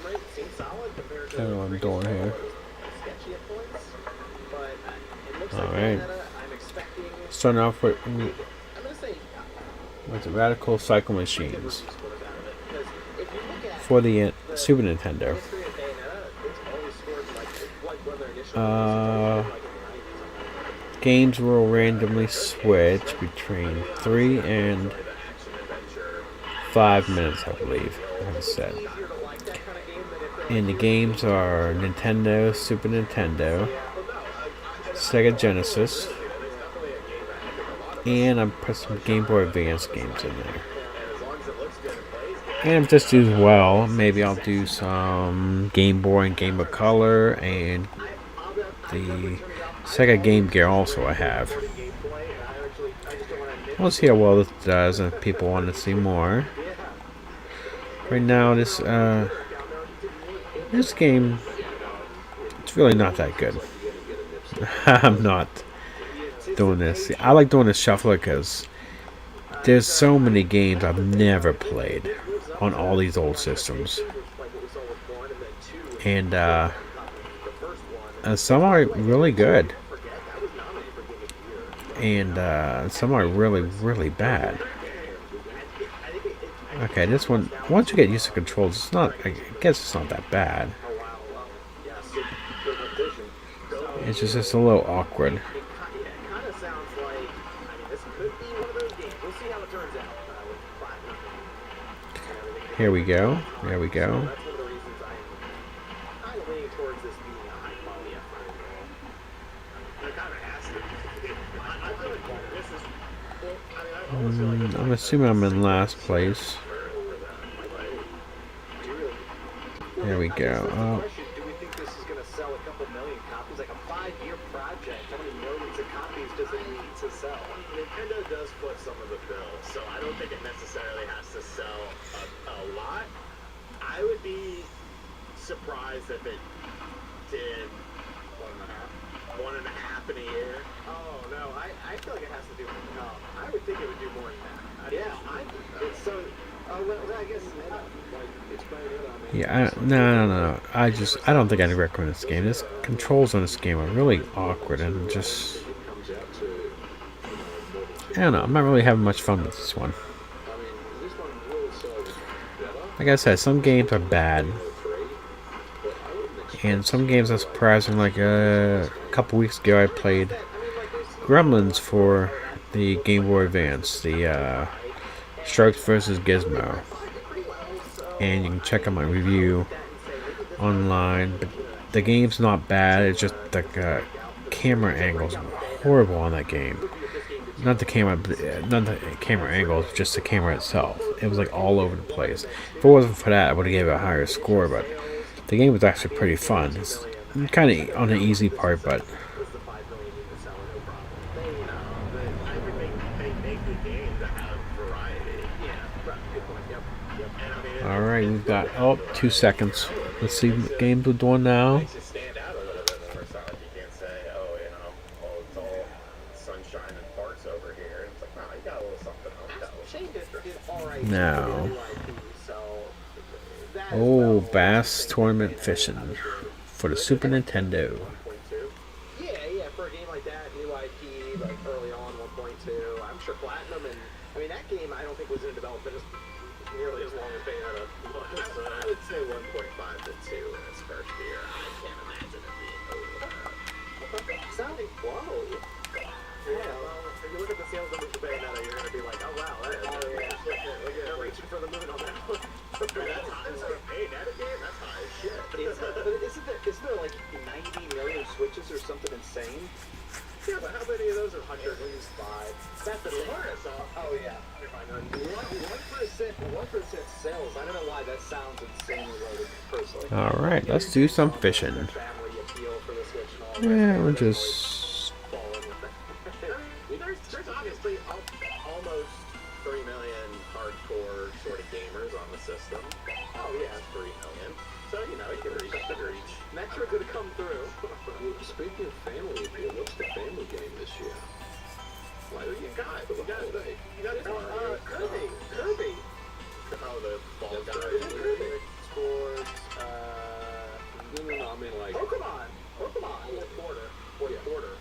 I don't know what I'm doing here. Alright. Starting off with the Radical Cycle Machines for the Super Nintendo. Games will randomly switch between 3 and 5 minutes, I believe, like I said. And the games are Nintendo, Super Nintendo, Sega Genesis, and I'm putting some Game Boy Advance games in there. And just as well, maybe I'll do some Game Boy and Game Boy Color and the Sega Game Gear also I have. We'll see how well this does and if people want to see more. Right now, this game, it's really not that good. I'm not doing this. I like doing this shuffler because there's so many games I've never played on all these old systems. And some are really good. And some are really, really bad. Okay, this one, once you get used to controls, it's not, I guess it's not that bad. It's just a little awkward. Here we go. There we go. I'm assuming I'm in last place. There we go. Oh. Do we think this is going to sell a couple million copies? Like a 5-year project. How many millions of copies does it need to sell? Nintendo does foot some of the bill, so I don't think it necessarily has to sell a lot. I would be surprised if it did 1.5 in a year. Oh no, I feel like it has to do. No, I would think it would do more than that. Yeah, it's so. Well, I guess. Yeah, no. I don't think I'd recommend this game. This controls on this game are really awkward and just, I don't know. I'm not really having much fun with this one. Like I said, some games are bad, and some games are surprising. Like a couple weeks ago, I played Gremlins for the Game Boy Advance, the Sharks vs. Gizmo. And you can check out my review online. But the game's not bad. It's just the camera angles are horrible on that game. Not the camera angles, just the camera itself. It was like all over the place. If it wasn't for that, I would have gave it a higher score. But the game was actually pretty fun. It's kind of on the easy part, but. Alright, we've got 2 seconds. Let's see what games we're doing now. Now. Oh, Bass Tournament Fishing for the Super Nintendo. Yeah, for a game like that, new IP, like early on, 1.2. I'm sure Platinum, and I mean that game I don't think was in development nearly as long as Bayonetta was. I would say 1.5 to 2 in its first year. I can't imagine it being over. Sounding low. Yeah, well, if you look at the sales numbers for Bayonetta, you're going to be like, oh wow, they're reaching for the moon on that one. That's a Bayonetta game? That's high as shit. But isn't there like 90 million Switches or something insane? Yeah, but how many of those are 100? At least 5. That's the thing. Oh yeah. 1% sales. I don't know why that sounds insanely low personally. Alright, let's do some fishing. Yeah, we're just. There's obviously almost 3 million hardcore sort of gamers on the system. Oh yeah, 3 million. So you know, it could reach. Metric could come through. Speaking of family appeal, what's the family game this year? What do you got? Kirby. Oh, the ball guy. Kirby. Sports. Pokemon. Fourth quarter.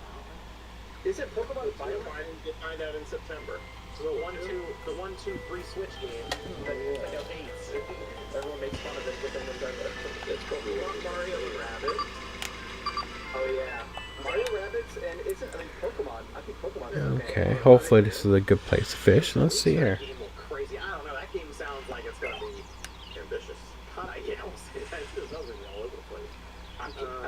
Is it Pokemon Fire? You find out in September. So the 1-2 free Switch game that like out 8s. Everyone makes fun of it within Nintendo. It's probably Mario and Rabbit. Oh yeah, Mario Rabbids and isn't I mean Pokemon? I think Pokemon is Okay, hopefully this is a good place to fish. Let's see here. That game will crazy. I don't know. That game sounds like it's gonna be Ambitious. yeah. We'll see. That sounds like all over the place.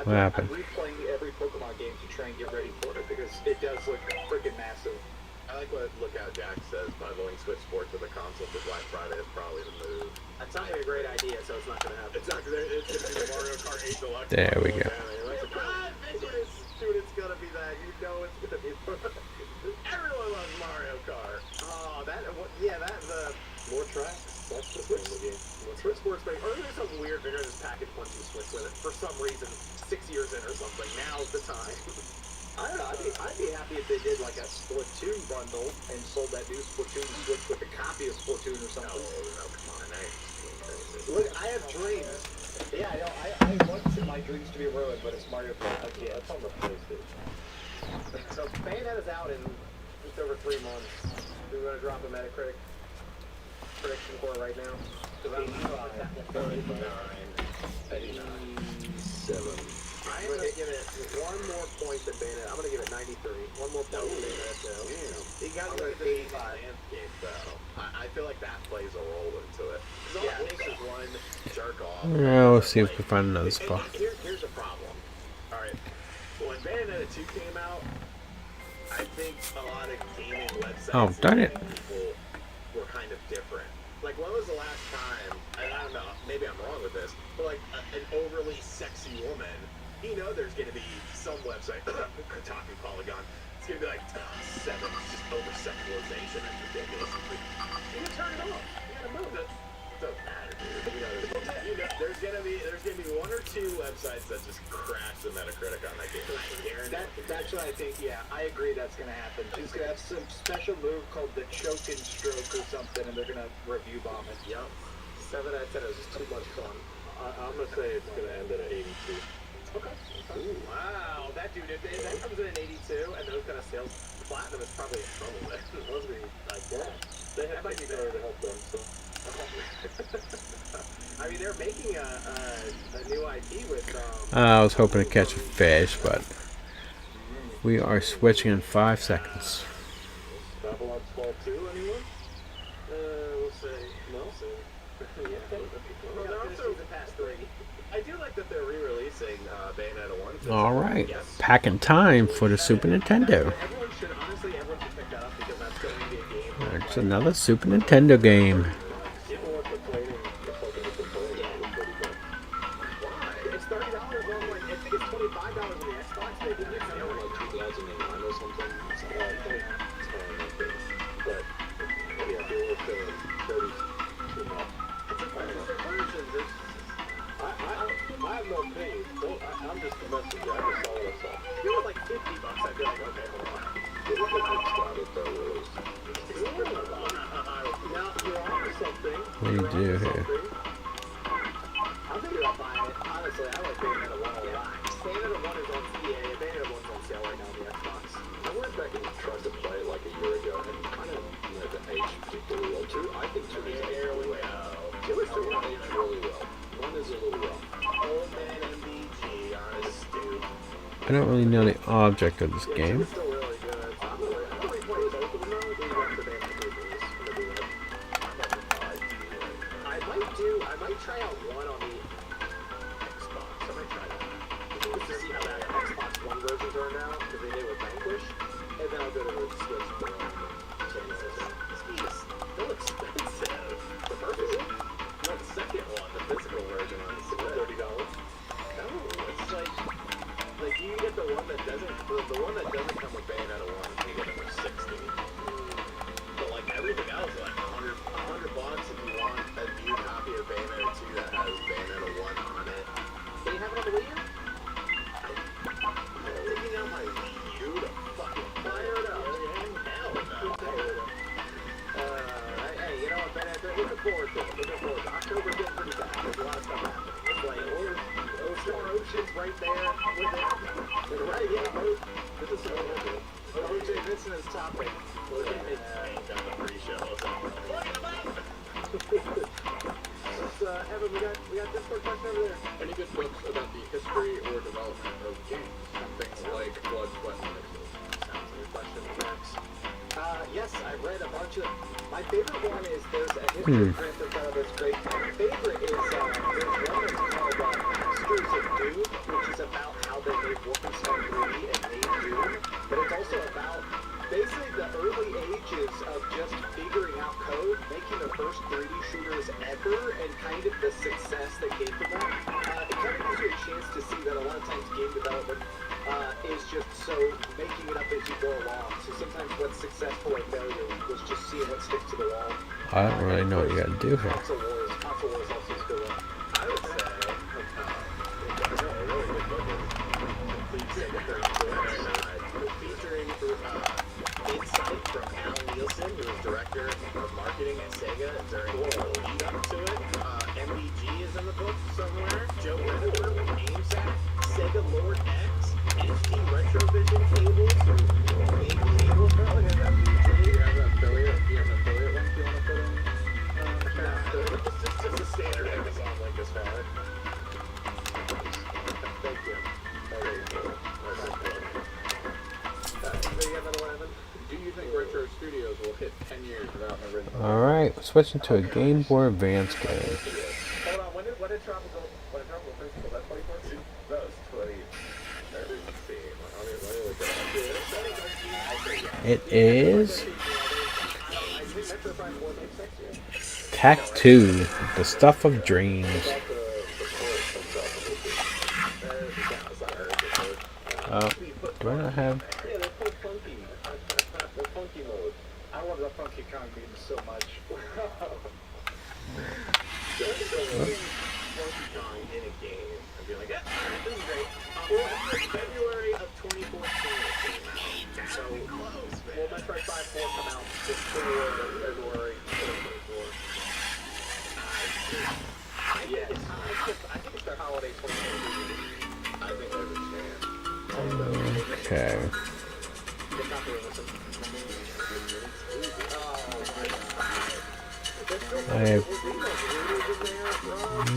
What happened? I'm replaying every Pokemon game to try and get ready for it because it does look freaking massive. I like what Lookout Jack says, bundling Switch Sports with a console for Black Friday is probably the move. That sounds like a great idea, so it's not gonna happen. It's not gonna, it's gonna be the Mario Kart 8 Deluxe. There we go. Dude, it's gonna be that. You know it's gonna be. Everyone loves Mario Kart. Oh, that more tracks. That's the thing in the game. Switch Sports thing. Or there's some weird they're gonna just package once you switch with it for some reason. 6 years in or something. Now's the time. I don't know. I'd be happy if they did like a Splatoon bundle and sold that new Splatoon Switch with a copy of Splatoon or something. No, come on. Look, I have dreams. Yeah, I know. I want my dreams to be ruined, but it's Mario Kart. I can't. That's on the PlayStation. So Bayonetta is out in just over 3 months. Do we want to drop a Metacritic prediction for it right now? Because I'm 87. I'm going to give it one more point than Bayonetta. I'm going to give it 93. One more point than Bayonetta. You got to look at the landscape, though. I feel like that plays a role into it. Because all it takes is one jerk off. Yeah, we'll see if we can find another spot. Here's a problem. All right. When Bayonetta 2 came out, I think a lot of gaming websites Oh, darn it. and people were kind of different. Like, when was the last time, and I don't know, maybe I'm wrong with this, but like an overly sexy woman, you know there's going to be some website, Kotaku Polygon, it's going to be like, 7, just over-sexualization and ridiculous. You can turn it off. You got to move it. Doesn't matter, dude. You know, there's gonna be 1 or 2 websites that just crash the Metacritic on that game. I guarantee. That's what I think. Yeah, I agree. That's gonna happen. She's gonna have some special move called the choking stroke or something, and they're gonna review bomb it. Yup. 7 out of 10 is just too much fun. I'm going to say it's going to end at an 82. Okay. Ooh, wow, that dude. If that comes in at 82 and those kind of sales, Platinum is probably in trouble. Those would be like that. They have to to help them, so. I mean, they're making a new IP with. I was hoping to catch a fish, but we are switching in 5 seconds. Babylon's Fall 2, anyone? We'll say No? yeah. Well, they're also the past 3. I do like that they're re-releasing Bayonetta 1. All right, packing time for the Super Nintendo. Everyone should pick that up because that's going to be a game. It's another Super Nintendo game. People were complaining. It's like a complaining. Why? It's $30 on like I think it's $25 on the Xbox. They did it They were like 2009 or something. 2010, I think. But, yeah, they were saying 30 too much. I have no opinion. I'm just a messenger. I just saw what I saw. If it was like $50, I'd be like, okay, hold on. It was a good start at that release. Now you're on to something. What do you do here? I'm thinking about buying it. Honestly, I like Bayonetta 1 a lot. Bayonetta 1 is on EA. Bayonetta 1's on sale right now on the Xbox. I went back and tried to play it like a year ago, and I didn't know the age particularly well. 2, I think 2 is aged really well. 2 is aged really well. 1 is a little rough. Old man MBG on his stoop. I don't really know the object of this game. It's still really good. I'm really playing both of them now. These ones are Bayonetta 2 is gonna be it. I might try out 1 on the Xbox. I might try that. Just to see how that Xbox One version turned out, because they did it with Vanquish. And then I'll go to the Switch for Genesis. This game is still expensive. The first is it? No, the second one, the physical version on the Switch. $30. No, it's like you get the one that doesn't come with options right there with it. Right, yeah. This is OJ, this is topic. Got the pre-show. Evan, we got Discord question over there. Any good books about the history or development of games? Something like Blood, Sweat, and Pixels. Sounds like a question, Max. Yes, I read a bunch of. My favorite one is there's a history of Grand Theft Auto that's great. My favorite is there's one that's called Masters of Doom, which is about how they made Wolfenstein 3 and made Doom. But it's also about basically the early ages of just figuring out code, making the first 3D shooters ever, and kind of the success that came from that. It kind of gives you a chance to see that a lot of times game development is just so making it up as you go along. So sometimes what's successful or failure was just seeing what sticks to the wall. I don't really know what you gotta do here. Console Wars also is good one. I would say, a really good book is Complete Sega 32, featuring insight from Al Nielsen, who was director of marketing at Sega during the lead up to it. MDG is in the book somewhere. Joe Redifer with AimSat, Sega Lord X, HD Retrovision cables, game cables. Probably have MDG. Do you have an affiliate? Do you have an affiliate link you want to put in? It's just a standard Amazon link is fine. Thank you. There you go. Do you have another one, Evan? Do you think Retro Studios will hit 10 years without an original? Alright, switching to a Game Boy Advance game. Hold on, when did Tropical Freeze go? That 2014? That was 2013. It is I think Metro Prime 4 makes sense here. Tac 2, The Stuff of Dreams. Do I not have... Yeah, they're so funky. They're funky mode. I love the funky concrete so much. Funky Kong in a game. I'd be like, yeah, this is great. Well, February of 2014 it came out. So close, man. Well, Metroid Prime 4 come out before February 2024. Yes. I think it's their holiday 2024. I think there's a chance. Okay. It's not doing this. I have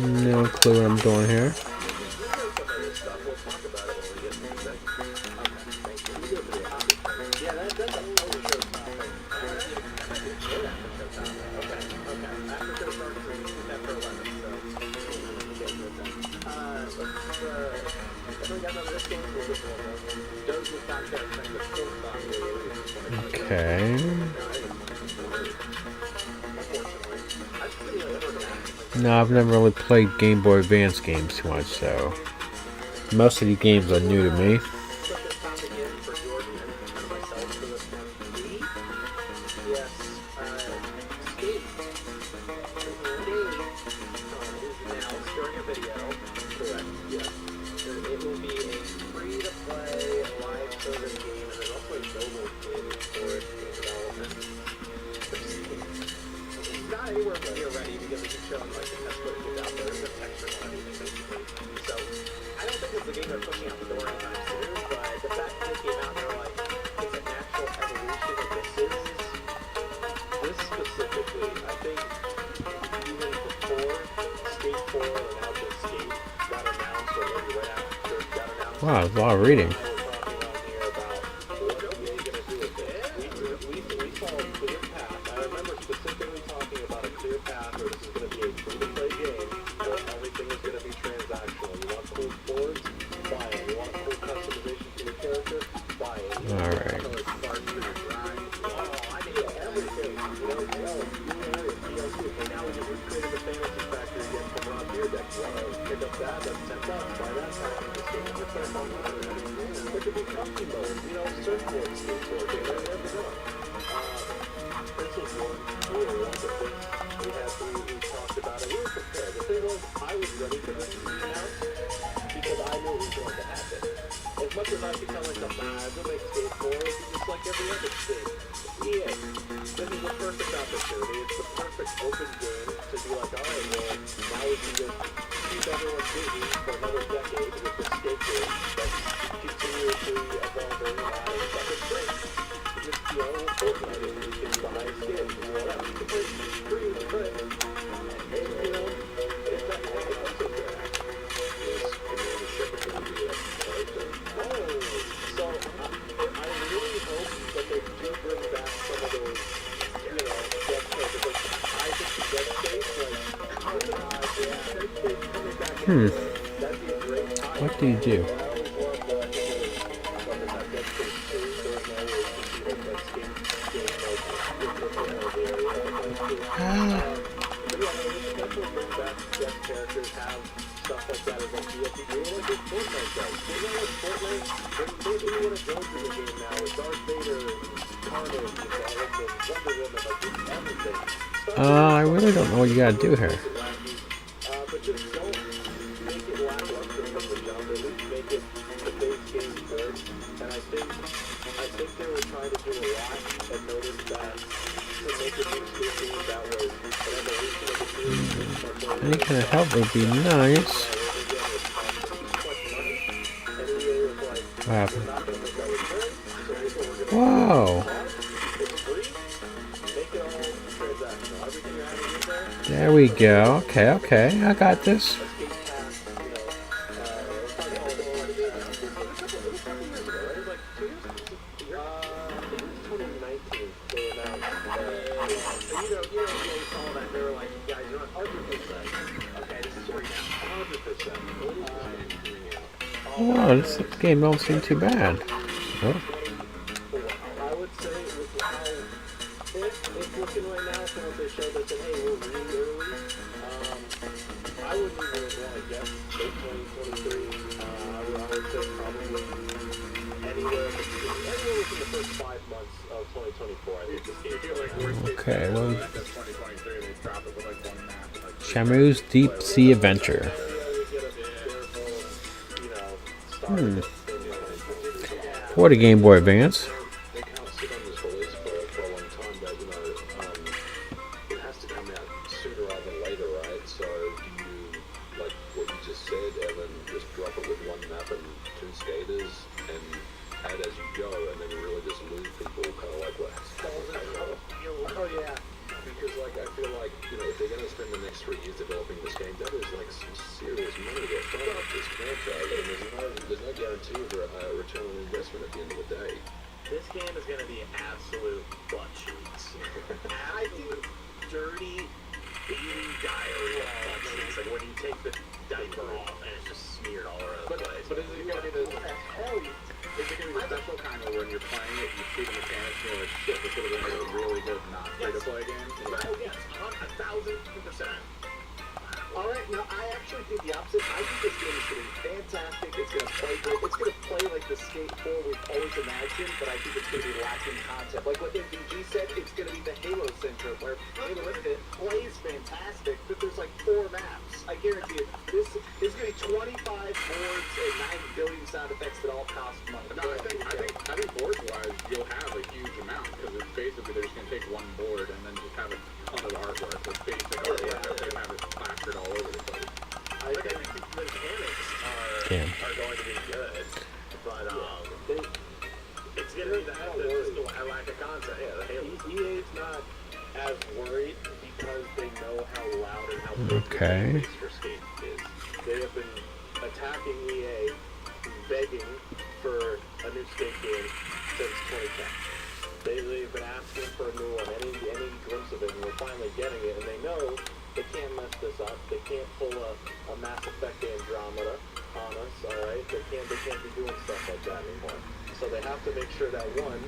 no clue what I'm doing here. Yeah, that's a whole show topic. After show starts, it's after 11, so we got another this game. We'll get more. Those with contracts and the full stock release. Okay. No, I've never really played Game Boy Advance games too much, so most of these games are new to me. Anywhere near ready because it's shown like the test footage out there, there's no texture on anything basically. So I don't think it's the game they're pushing out the door anytime soon, but the fact that it came out and they're like, it's a natural evolution of this specifically, I think even before Skate 4 and now just Skate got announced or maybe right after it got announced. Wow, there's a lot of reading. We're talking on here about what are they going to do with it. We saw a clear path. I remember specifically talking about a clear path where this is going to be a free-to-play game where everything is going to be transactional. You want cool boards? Buy it. You want cool customization for your character? Buy it. Alright. I mean, everything. And now we just recreated the fantasy factory again from Rob Beerdeck. You want to pick up that? That's $10. Buy that. This game is just $10. There could be custom modes, surfboard, skateboard, there we go. This was one of the things we talked about it. We were prepared. The thing was, I was ready for this to be announced because I knew it was going to happen. As much as I could tell myself, we'll make Skate 4, it's just like every other skate. Yeah, this is the perfect opportunity. It's the perfect open game to be like, alright, well, now we can just keep everyone busy for another decade with this What do you do? Characters have stuff like that as like DLC. Like with Fortnite does. You know, like Fortnite, they want to go through the game now with Darth Vader and Carnage and all of the Wonder Woman, like everything. I really don't know what you gotta do here. But just don't make it lackluster from the jump. At least make it the base game good. And I think they were trying to do a lot and noticed that to make a new game that was an evolution of the series. Any kind of help would be nice. What happened? Whoa! There we go. Okay, I got this. Oh, this game don't seem too bad. Oh. I would say with how it's looking right now, from what they showed, they said, hey, we're really early. I wouldn't even want to guess late 2023. I would say probably anywhere within the first 5 months of 2024. I think this game feels like worst case. Okay, well, 2023, they drop it with like one map. Shamu's Deep Sea Adventure. For the Game Boy Advance. They can't sit on this release for a long time, but you know, it has to come out sooner rather than later, right? So do you, like what you just said, Evan, just drop it with one map and 2 skaters and add as you go, and then really just lose people, kind of like what? Oh yeah. Because like I feel like, you know, if they're going to spend the next 3 years developing this game, that is like some serious money they're throwing at this franchise, and there's no guarantee of a return on investment at the end of the day. This game is going to be absolute butt cheeks. I think dirty baby diarrhea butt cheeks. Like when you take the diaper off and it's just smeared all over the place. But is it going to be the hell? Is it going to be the special kind of when you're playing it, you see the mechanics and you're like, shit, this would have been a really good not free-to-play game? Oh yes, 1,000%. Alright, now I actually think the opposite. I think this game is going to be fantastic. It's going to play great. It's going to play like the Skate 4 we've always imagined, but I think it's going to be lacking content. Like what MVG said, it's going to be the Halo Center, where Halo Infinite plays fantastic, but there's like 4 maps. I guarantee it. This is going to be 25 boards and 9 billion sound effects that all cost money. No, I think board-wise, you'll have a huge amount, because it's basically they're just going to take one board and then just have a ton of artwork, like basic artwork, that they have it plastered all over the place. I think the mechanics are going to be good, but it's going to be the lack of content. Yeah, the Halo. EA's not as worried because they know how loud and how big the Okay. base for Skate is. They have been attacking EA, begging for a new Skate game since 2010. They've been asking for a new one, any glimpse of it, and we're finally getting it. And they know they can't mess this up. They can't pull a Mass Effect Andromeda on us. All right, they can't be doing stuff like that anymore. So they have to make sure that one,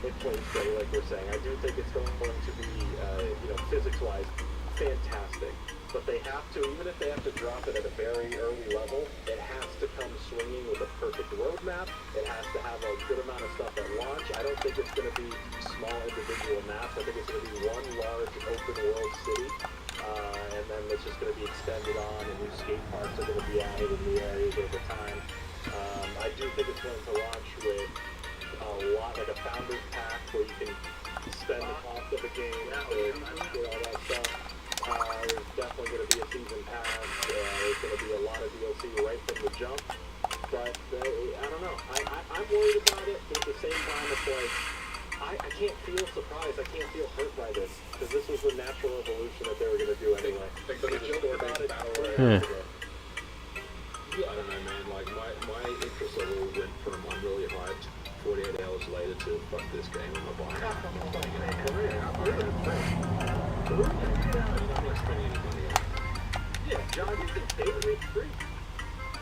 it plays great, like we're saying. I do think it's going to be, physics-wise, fantastic. But they have to, even if they have to drop it at a very early level, it has to come swinging with a perfect roadmap. It has to have a good amount of stuff at launch. I don't think it's going to be small individual maps. I think it's going to be one large open world city. And then it's just going to be extended on, and new skate parks are going to be added in new areas over time. I do think it's going to launch with a lot, like a founder's pack, where you can spend the cost of the game to get all that stuff. There's definitely going to be a season pass. There's going to be a lot of DLC right from the jump. But I don't know. I'm worried about it, but at the same time, it's like I can't feel surprised. I can't feel hurt by this, because this was the natural evolution that they were going to do anyway. Like the About it. Yeah, I don't know, man. Like my interest level went from I'm really hyped 48 hours later to fuck this game, I'm not buying it. I'm not playing it. I'm not spending any money on it. Yeah, John, you can pay to read free.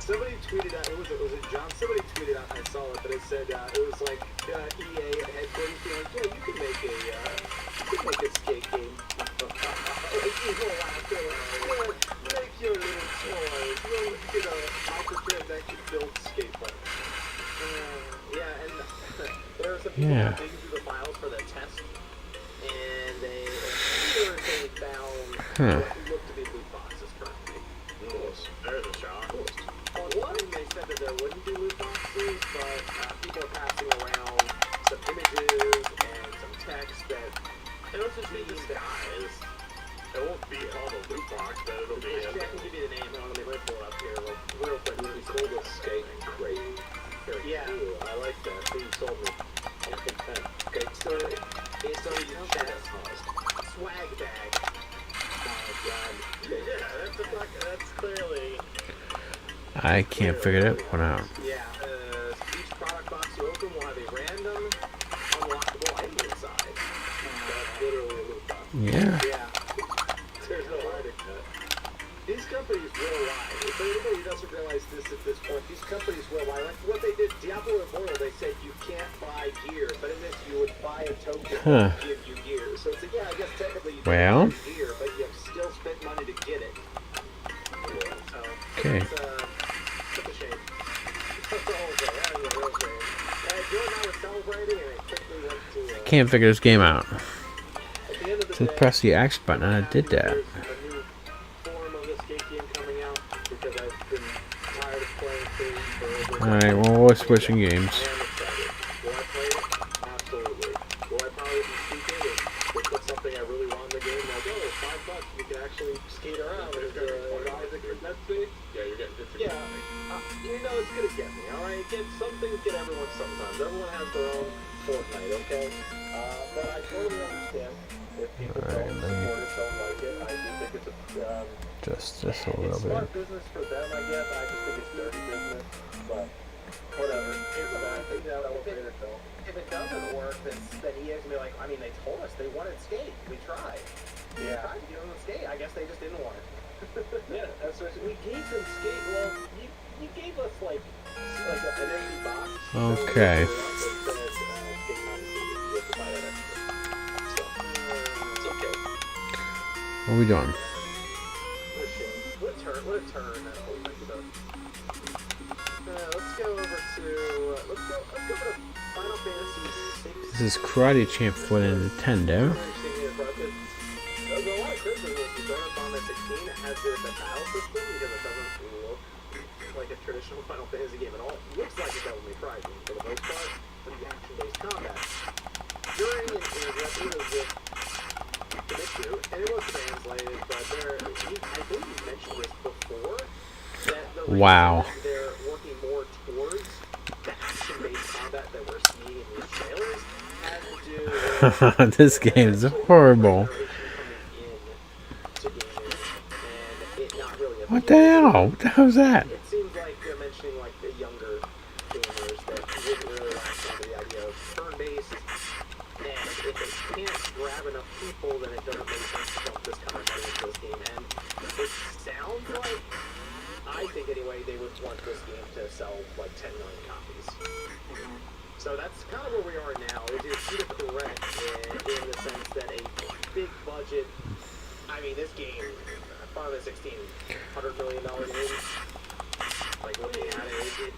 Somebody tweeted out, was it John? Somebody tweeted out, I saw it, but it said, it was like EA headquarters being like, yeah, you can make a skate game. Like, people laugh, they're like, yeah, make your little toys. You'll get a microtransaction built skateboard. Yeah, and there are some people digging through the files for the test, and they found what looked to be loot boxes currently. There's a shot. One, they said that there wouldn't be loot boxes, but people are passing around some images and some text that it'll just be disguised. It won't be called a loot box, but it'll be. I can give you the name. Let me pull it up here real quick. It'll be called a skate crate. Yeah. Ooh, I like that. Who sold me? I'm content. Okay, so it's on your chest. Swag bag. Oh, God. Yeah, that's clearly. I can't figure that one out. Yeah, each product box you open will have a random unlockable item inside. That's literally a loot box. Yeah. Yeah. There's no hiding that. These companies will lie. If anybody doesn't realize this at this point, these companies will lie. Like what they did, Diablo Immortal, they said you can't buy gear, but in this you would buy a token to give you gear. So it's like, yeah, I guess technically you don't buy gear, but you have still spent money to get it. So, okay. It's a shame. That's the whole thing. That was a real shame. Joe and I were celebrating, and it quickly went to. Can't figure this game out. At the end of the So day, press the X button, and I did that. there's a new form of this skate game coming out because I've been tired of playing things for over. Alright, well, we're switching games. I am excited. Will I play it? Absolutely. Will I probably be stupid if they put something I really want in the game? Like, oh, $5, you can actually skate around. There's Netflix. Yeah, you're getting it's Yeah, you know it's gonna get me, alright? Some things get everyone sometimes. Everyone has their own Fortnite, okay? But I totally understand if people don't support it, don't like it. I do think it's Just a it's little smart bit. business for them, I guess. I just think it's dirty business, but whatever. Here's the bad thing now. If it doesn't work, then EA's gonna be like, I mean, they told us they wanted skate. We tried. We tried to give them skate. I guess they just didn't want it. Yeah, that's what we gave them skate. Well, you gave us like an empty box. Okay. It's okay. What are we doing? What a turn that whole thing took. Let's go over to Final Fantasy 6. This is Karate Champ for the Nintendo. There's a lot of criticism if you don't have Final Fantasy 16. It has the battle system because it doesn't look like a traditional Final Fantasy game at all. It looks like a Devil May Cry game for the most part, but the action-based combat. During and what it was with Kimitsu, and it was translated, but I believe you mentioned this before, that the reason they're working more towards the action-based combat that we're seeing in these trailers has to do with This game is horrible. What the hell? What the hell is that? It seems like they're mentioning like the younger gamers that wouldn't really latch onto the idea of turn-based, and if it can't grab enough people, then it doesn't make sense to dump this kind of money into this game. And it sounds like, I think anyway, they would want this game to sell like 10 million copies. So that's kind of where we are now. It is correct in the sense that a big budget, I mean, this game, Final Fantasy 16, $100 million game. Like looking at it,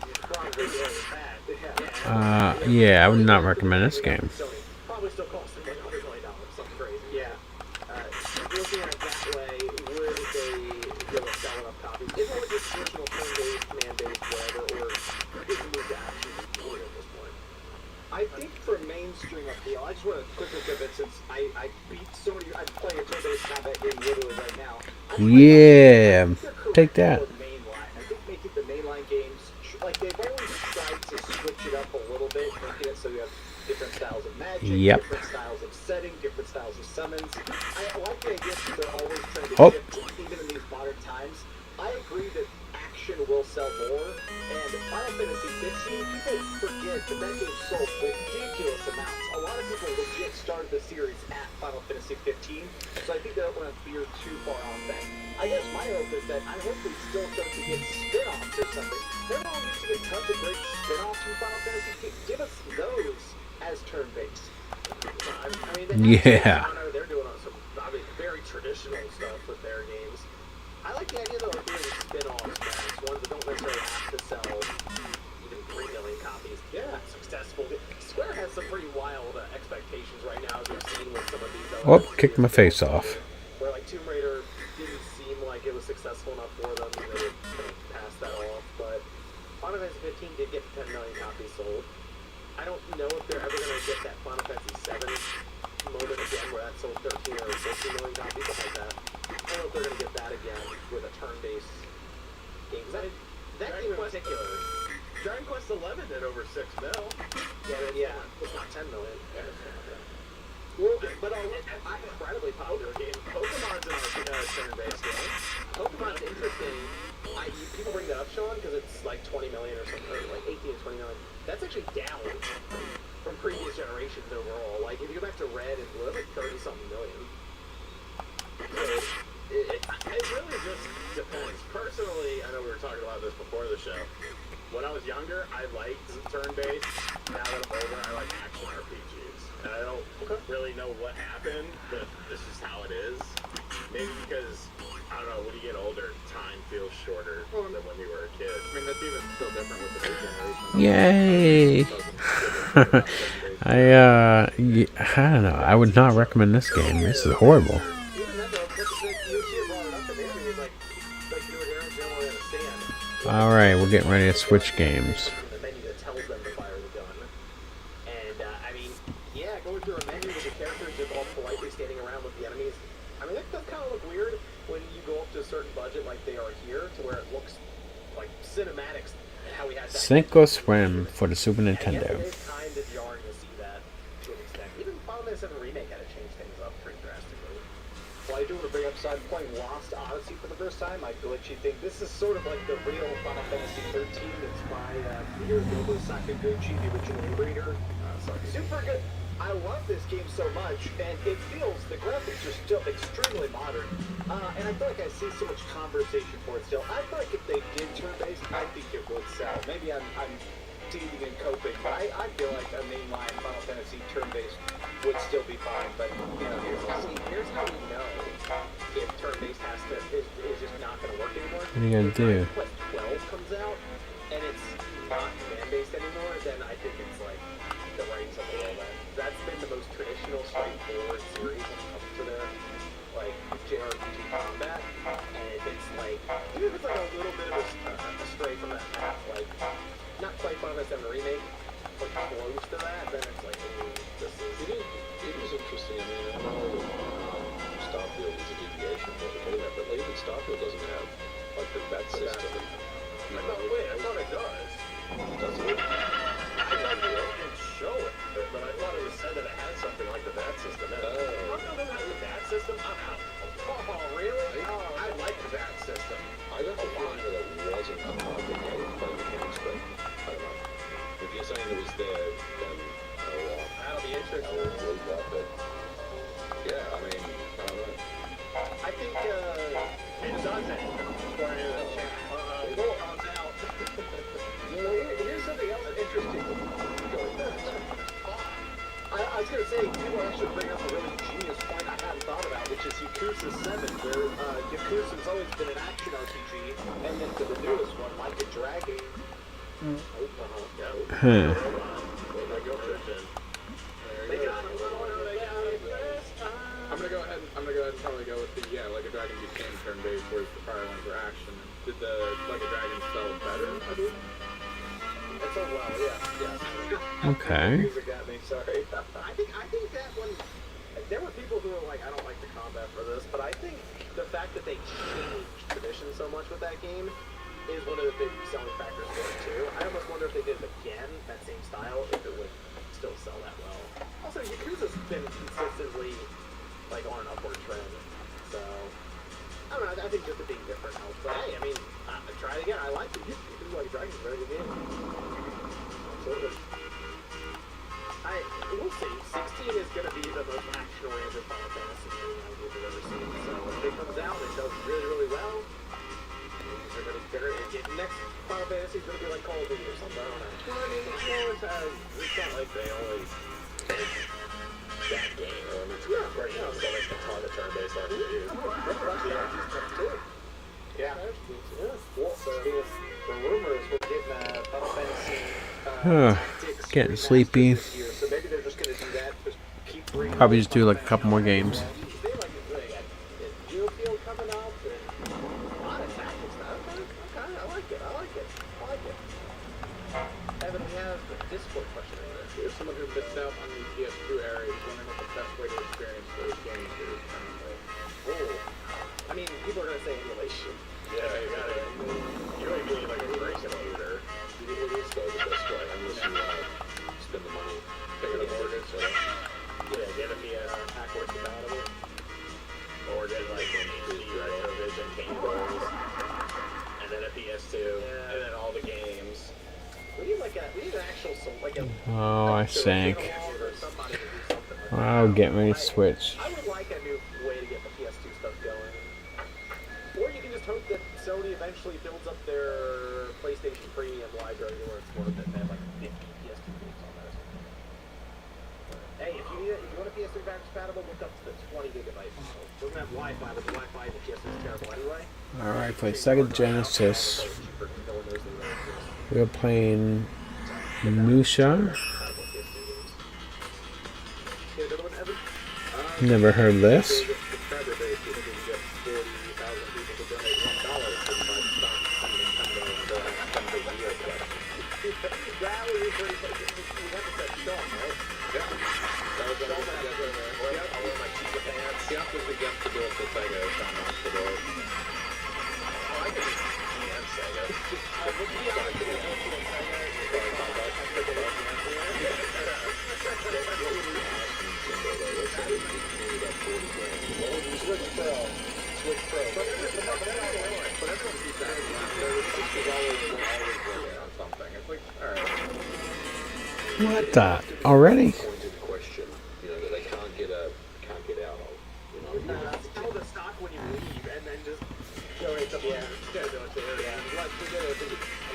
it's probably really bad. Yeah, I would not recommend this game. Sony probably still costs them like $100 million, something crazy. Yeah. Looking at it that way, would they be able to sell enough copies? If it was just traditional turn-based, command-based, whatever, or if it moved to action at this point? I think for mainstream appeal, I just want to quickly pivot since I beat so many. I'm playing a turn-based combat game literally right now. Yeah, take that. I think making the mainline games, like they've always tried to switch it up a little bit, making it so you have different styles of magic, different styles of setting, different styles of summons. I like the idea that they're always trying to shift, even in these modern times. I agree that action edition will sell more. And Final Fantasy 15, people forget that that game sold ridiculous amounts. A lot of people legit started the series at Final Fantasy 15, so I think they don't want to veer too far off that. I guess my hope is that I hope we still start to get spin-offs or something. Everyone used to get tons of great spin-offs from Final Fantasy 15. Give us those as turn-based. I mean, they have genre, they're doing some very traditional stuff with their games. I like the idea though of doing spin-offs, ones that don't necessarily have to sell even 3 million copies. Yeah, successful. Square has some pretty wild expectations right now, as we've seen with some of these other. Oh, kicked my face off. Where like Tomb Raider didn't seem like it was successful enough for them, and they would kind of pass that off. But Final Fantasy 15 did get 10 million copies sold. I don't know if they're ever going to get that Final Fantasy 7 moment again where that sold 13 or 14 million copies, something like that. I don't know if they're going to get that again with a turn-based game. That game in particular. Dragon Quest 11 did over 6 mil. Yeah, it's not 10 million. Well, but an incredibly popular game. Pokemon's an turn-based game. Pokemon's interesting. People bring that up, Sean, because it's like 20 million or something, or like 18 to 20 million. That's actually down from previous generations overall. Like, if you go back to Red and Blue, it's like 30-something million. So, it really just depends. Personally, I know we were talking about this before the show. When I was younger, I liked turn-based. Now that I'm older, I like action RPGs. And I don't really know what happened, but this is how it is. Maybe because, I don't know, when you get older, time feels shorter than when you were a kid. I mean, that's even still different with the new generation. Yay! I don't know. I would not recommend this game. This is horrible. Even then, though, you see it brought it up in there, and he's like you were here, you don't really understand. All right, we're getting ready to switch games. The menu that tells them to fire the gun. And, I mean, yeah, going through a menu with the characters just all politely standing around with the enemies. I mean, that does kind of look weird when you go up to a certain budget like they are here, to where it looks like cinematics and how we had that. Sink or Swim for the Super And Nintendo. it's kind of jarring to see that to an extent. Even Final Fantasy 7 Remake had to change things up pretty drastically. Well, I do want to bring up, so I'm playing Lost Odyssey for the first time. My glitchy thing. This is sort of like the real Final Fantasy 13. It's by Hironobu Sakaguchi, the original reader. Super good. I love this game so much, and it feels, the graphics are still extremely modern. And I feel like I see so much conversation for it still. I feel like if they did turn-based, I think it would sell. Maybe I'm teasing and coping, but I feel like a mainline Final Fantasy turn-based would still be fine. But, you know, here's how we know if turn-based is just not going to work anymore. What are you gonna do? If Quest 12 comes out, and it's not command-based anymore, then I think it's like the writing's on the wall then. That's been the most traditional, straightforward series when it comes to their, like, JRPG combat. And if it's like, even if it's like a little bit of a stray from that path, like, not quite Final Fantasy 7 Remake, but close to that, then it's like, ooh, this is... It is interesting. I mean, I know Starfield is a deviation from what we're talking about, but even Starfield doesn't have, like, that system. I thought it does. Doesn't it? I thought they didn't show it, but I thought it was said that it had something like the VAT system in it. Oh. How come it has the VAT system? I'm out. Oh, really? I like the VAT system. I got the feeling that it wasn't a part of the gameplay mechanics, but I don't know. If you're saying it was there, then That'll be I interesting. will believe that, but yeah, I mean, I don't know. I think, It's on there. Cool, on out. Well, here's something else interesting. I was going to say, people actually bring up a really genius point I hadn't thought about, which is Yakuza 7, where Yakuza's always been an action RPG, and then for the newest one, Like a Dragon. Huh. I'm gonna go ahead and probably go with the Like a Dragon became turn-based, whereas the prior ones were action. Did the Like a Dragon sell better, I believe? It's a well, yeah. Okay. Music got me, sorry. I think that one, there were people who were like, I don't like the combat for this, but I think the fact that they changed tradition so much with that game is one of the big selling factors for it too. I almost wonder if they did it again, that same style, if it would still sell that well. Also, Yakuza's been consistently like on an upward trend, so I don't know. I think just it being different helps. But hey, I mean, try it again. I like People like Dragon's a very good game. Absolutely. We'll see. 16 is going to be the most action-oriented Final Fantasy game we've ever seen. So if it comes out and it does really, really well, the next Final Fantasy is going to be like Call of Duty or something. I don't know. Well, I mean, they always have. It's not like they always take that game. I mean, it's right now, so like a ton of turn-based RPGs. Yeah. Well, the rumors we're getting Final Fantasy Tactics Getting sleepy. this year, so maybe they're just going to do that. Just keep bringing Probably just do like a couple more games. They like it. They got Geofield coming up and a lot of tactics now. Okay, I like it. Evan, we have a Discord question over there. Here's someone who missed out on the PS2 era. He's wondering what the best way to experience those games is currently. Oh, I mean, people are going to say emulation. Yeah, you got it. You don't even need like a great computer. You know what is though the best way, unless you spend the money, pick it up mortgage, or Get a PS backwards compatible. Or get like an HD Retrovision cables. And then a PS2. Yeah. And then all the games. We need an actual Oh, I sank. or somebody to do something like that. I'll get ready to switch. I would like a new way to get the PS2 stuff going. Or you can just hope that Sony eventually builds up their PlayStation Premium library where it's worth it. They have like 50 PS2 games on that or something. Hey, if you want a PS3 backwards compatible, look up to the 20 gigabyte model. It doesn't have Wi-Fi, but the Wi-Fi in the PS3 is terrible anyway. Alright, play Sega Genesis. We were playing Musha. Never heard of this. What the? Already? pointed question, that they can't get out of. Tell the stock when you leave and then just donate the money.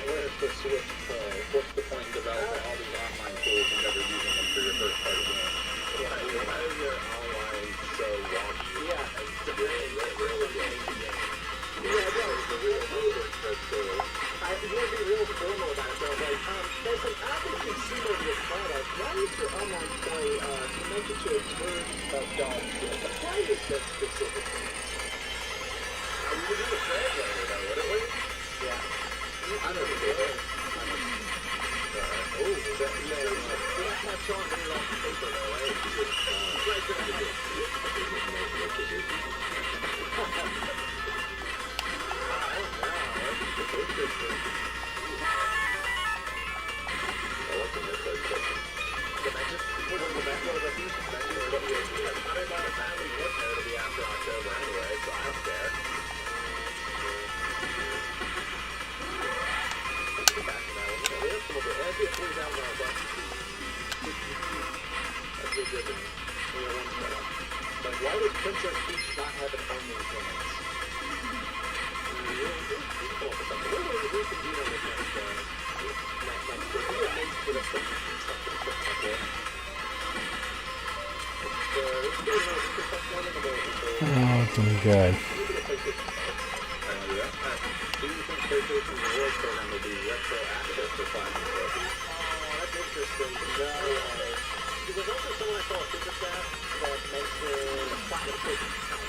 Where's the Switch Pro? What's the point in developing all these online tools and never using them for your first party game? Why is your online so wonky? Yeah. It's really game to game. The real motor. I want to be real formal about it, though. Like, there's an Apple consumer of your product. Why is your online play connected to a turn of dog shit? Why is that specifically? We would do the translator though, wouldn't we? Yeah. I never did it. That's not Sean getting off the paper, though, right? Right there. Why does Princess Peach not have an onion pants? Oh, doing good. Do you think PlayStation's reward program will be retroactive for platinum trophies? That's interesting. No. Because also someone I saw a super chat that mentioned platinum trophy count.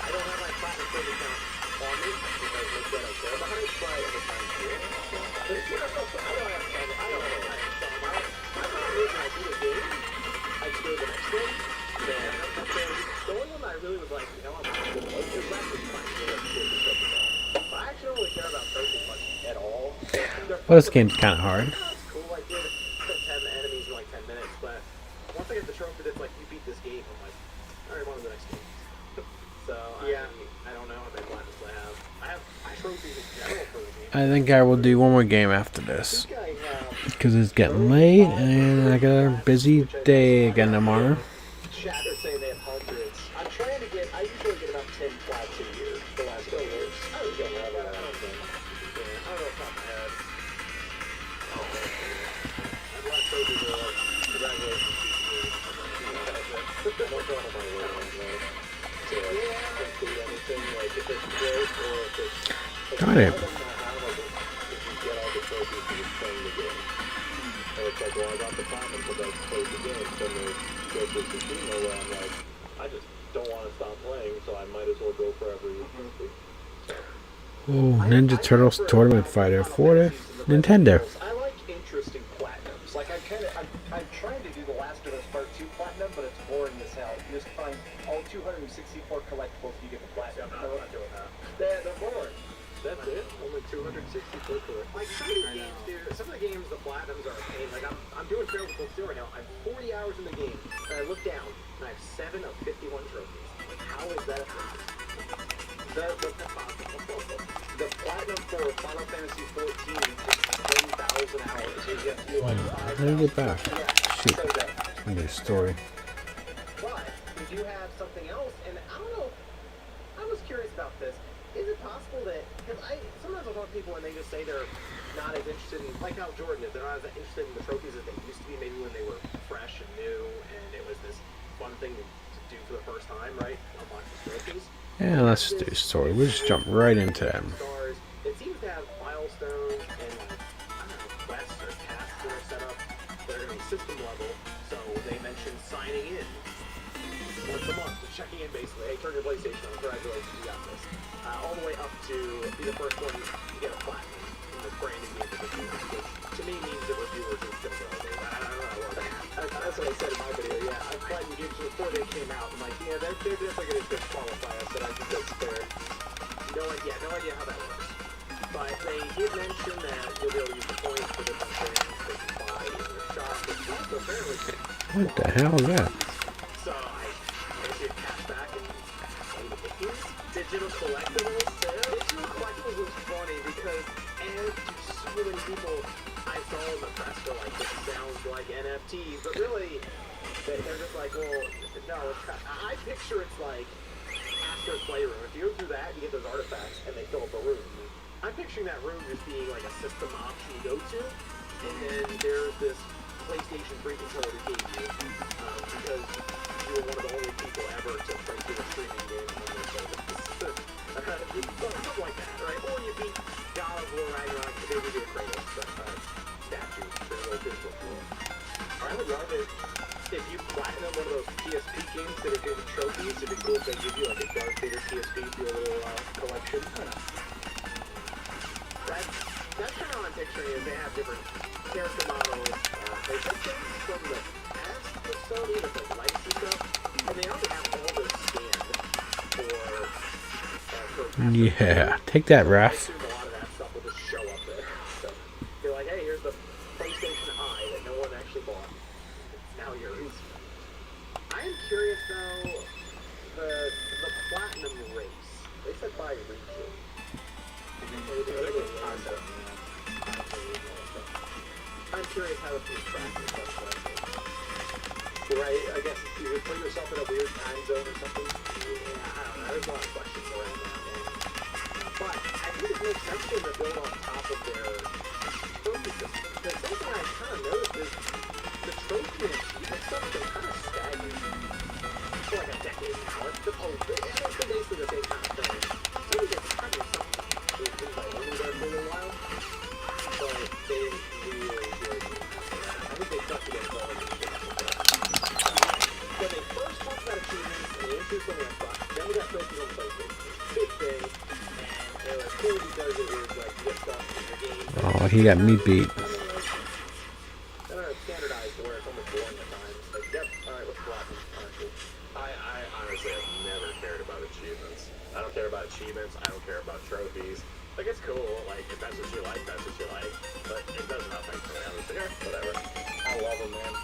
I don't have my platinum trophy count on me because they said I don't care about it, but every time I do it. I don't have some. My problem is when I beat a game, I just go to the next one. The only one I really was like, I'm not good at is Rapid Fight. I actually don't really care about trophies much at all. Well, this game's kind of hard. It's cool, I did 10 enemies in like 10 minutes, but once I get the trophy that's like, you beat this game, I'm like, alright, on to the next game. So, yeah. I don't know how many platinums I have. I have trophies in general for the game. I think I will do one more game after this. I think I have Because it's getting late and I got a busy day again tomorrow. chatters say they have hundreds. I'm trying to get, I usually get about 10 flats a year the last couple years. I don't know about that. I don't think. Yeah, I don't know off the top of my head. I'm not sure if they're like, congratulations, I'm not going on my way on that. So, like, do anything, like, if it's great or if it's... Got it. I don't know how, like, if you get all the trophies for just playing the game. And it's like, well, I got the platinum because I played the game. Then there's Ghost of Tsushima where I'm like, I just don't want to stop playing, so I might as well go for every trophy. Oh, Ninja Turtles Tournament Fighter for the Nintendo. I like interesting platinums. Like I'm trying to do the Last of Us Part 2 platinum, but it's boring as hell. You just find all 264 collectibles, you get the platinum. I'm not doing that. They're boring. That's it. Only 264 collectibles. Like some of these games, dude, some of the games, the platinums are a pain. Like I'm doing Fair with Steel right now. I'm 40 hours in the game, and I look down, and I have 7 of 51 trophies. Like, how is that a thing? The platinum for Final Fantasy 14 is 10,000 hours. So you get to do like 5,000. How do you get back? Yeah, Shoot. so that. It's gonna be a story. But we do have something else, and I don't know. I was curious about this. Is it possible that, because sometimes I'll talk to people and they just say they're not as interested in, like how Jordan is, they're not as interested in the trophies as they used to be, maybe when they were fresh and new, and it was this fun thing to do for the first time, right? Unlock the trophies. Yeah, let's do story. We'll just jump right into them. Stars. It seems to have milestones and I don't know, quests or tasks that are set up that are going to be system level. So they mentioned signing in once a month, so checking in basically. Hey, turn your PlayStation on. Congratulations, you got this. All the way up to be the first one to get a platinum in this brand new game for the game, which to me means that reviewers are going to go there. I don't know. That's what I said in my video. Yeah, I've played the games before they came out. I'm like, yeah, they're definitely going to disqualify us, and I think that's fair. No idea how that works. But they did mention that you'll be able to use the points for different things that you buy in your shop, which is also fairly good. What the hell is that? So I did cash back and digital collectibles. Digital collectibles was funny because as so many people I saw in the press were like, this sounds like NFTs, but really they're just like, well, no, I picture it's like Astro Playroom. If you go through that, you get those artifacts and they fill up a room. I'm picturing that room just being like a system option you go to, and then there's this PlayStation 3 controller they gave you because you were one of the only people ever to play through a streaming game on their service. Something like that, right? Or you beat God of War Ragnarok, they would do a Kratos statue for a digital tool. I would love it if you platinum one of those PSP games that are giving trophies. It'd be cool if they give you like a Darth Vader PSP for your little collection. That's kind of what I'm picturing is they have different character models. They took things from the past of Sony, with like legacy stuff, and they also have all this scanned for Yeah, take that, I Raph. assume a lot of that stuff will just show up there. So you're like, hey, here's the PlayStation Eye that no one actually bought. It's now yours. I am curious though, the platinum race. They said by region. I'm curious how it's being tracked and stuff like that. Right, I guess you would put yourself in a weird time zone or something. Yeah, I don't know. There's a lot of questions around that. But I think it makes sense for them to build on top of their trophy system. Because something I kind of noticed is the trophy and achievement stuff has been kind of stagnant for like a decade now. It's been basically the same kind of thing. So you get kind of something. It's been like only there for a little while. But they didn't really do it. I think they stuck together for all of these things. When they first talked about achievements and they introduced them on Xbox, then we got trophies on PlayStation. Big thing. And it was cool because it was like good stuff in the game. Oh, he got me beat. I don't know, it's standardized to where it's almost boring at times. Like, yep, alright, let's block them. Alright, cool. I honestly have never cared about achievements. I don't care about achievements. I don't care about trophies. Like, it's cool. Like, if that's what you like, that's what you like. But it does nothing for me. I'm just like, yeah, whatever. I love them, man.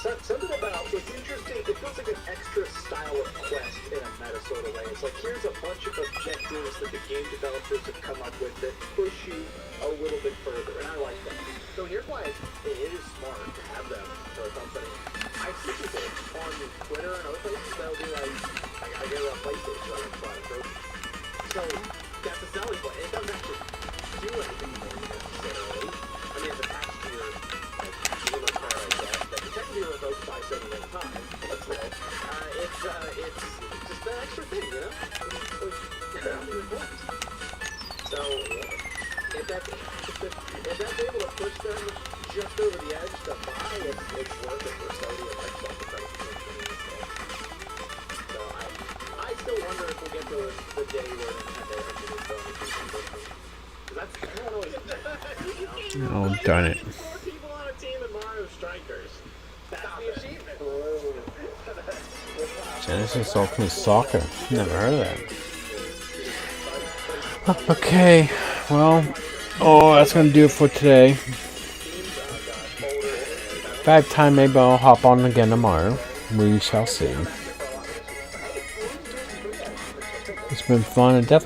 Something about it's interesting. It feels like an extra style of quest in a meta sort of way. It's like here's a bunch of objectives that the game developers have come up with that push you further, and I like that. So here's why it is smart to have them for a company. I see people on Twitter and other places that'll be like, I get a PlayStation, so I can try to go. So that's a selling point. It doesn't actually do anything for you necessarily. I mean, it's attached to your dealer car, I guess, that you technically revoked by setting at a time. That's cool. It's just an extra thing, you know? So if that's able to push them just over the edge to buy, it's worth it for Sony and Microsoft to try to make money. So I still wonder if we'll get to the day where Nintendo actually sells the that's Oh, darn it. more people on a team than Mario Strikers. That's the achievement. Genesis Ultimate Soccer. Never heard of that. Okay, well, that's gonna do it for today. If I have time, maybe I'll hop on again tomorrow. We shall see. It's been fun and definitely.